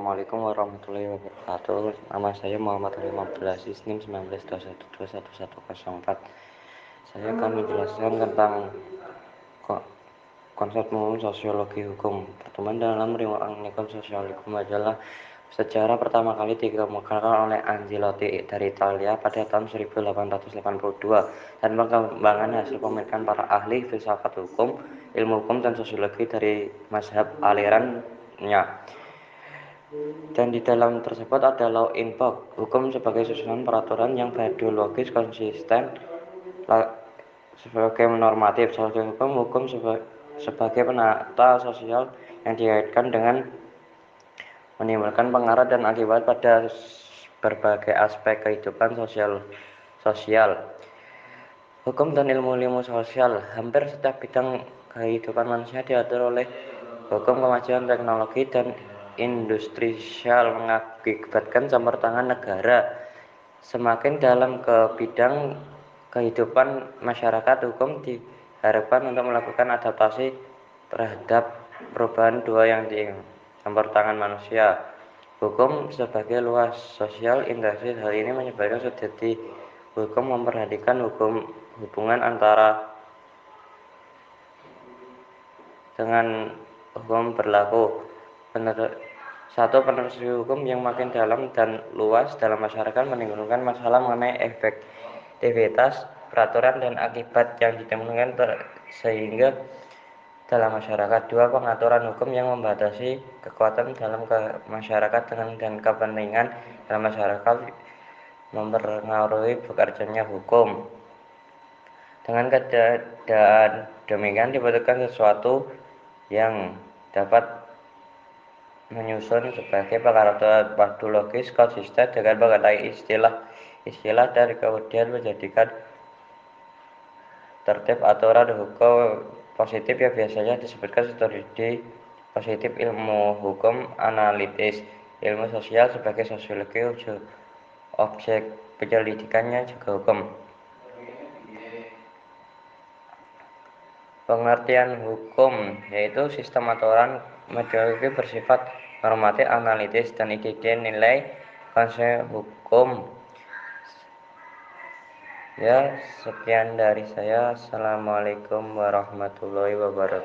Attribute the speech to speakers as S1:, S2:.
S1: Assalamualaikum warahmatullahi wabarakatuh. Nama saya Muhammad Halim Abdul Aziz, NIM 19212104. Saya akan menjelaskan tentang konsep umum sosiologi hukum. Pertemuan dalam Riwayat Sosiologi Hukum adalah sejarah pertama kali dikemukakan oleh Angelotti dari Italia pada tahun 1882 dan pengembangan hasil pemikiran para ahli filsafat hukum, ilmu hukum, dan sosiologi dari mazhab alirannya. Dan di dalam tersebut ada law in vogue, hukum sebagai susunan peraturan yang biologis konsisten sebagai normatif. Sosial hukum sebagai penata sosial yang dikaitkan dengan menimbulkan pengaruh dan akibat pada berbagai aspek kehidupan sosial. Hukum dan ilmu sosial. Hampir setiap bidang kehidupan manusia diatur oleh hukum. Kemajuan teknologi dan industrial mengakibatkan campur tangan negara semakin dalam ke bidang kehidupan masyarakat. Hukum diharapkan untuk melakukan adaptasi terhadap perubahan dua yang campur tangan manusia. Hukum sebagai luas sosial industri. Hal ini menyebabkan studi hukum memperhatikan hubungan antara dengan hukum berlaku. Penelusuri hukum yang makin dalam dan luas dalam masyarakat menimbulkan masalah mengenai efektivitas peraturan dan akibat yang ditemukan sehingga dalam masyarakat. Dua, pengaturan hukum yang membatasi kekuatan dalam masyarakat dan kepentingan dalam masyarakat mempengaruhi bekerjanya hukum. Dengan keadaan demikian dibutuhkan sesuatu yang dapat menyusun sebagai peraturan logis konsisten dengan mengenai istilah dan kemudian menjadikan tertib aturan hukum positif yang biasanya disebutkan studi positif. Ilmu hukum analitis. Ilmu sosial sebagai sosiologi, objek penyelidikannya juga hukum. Pengertian hukum yaitu sistem aturan metodologi bersifat normatif, analitis, dan ide nilai konsep hukum. Ya, sekian dari saya. Assalamualaikum warahmatullahi wabarakatuh.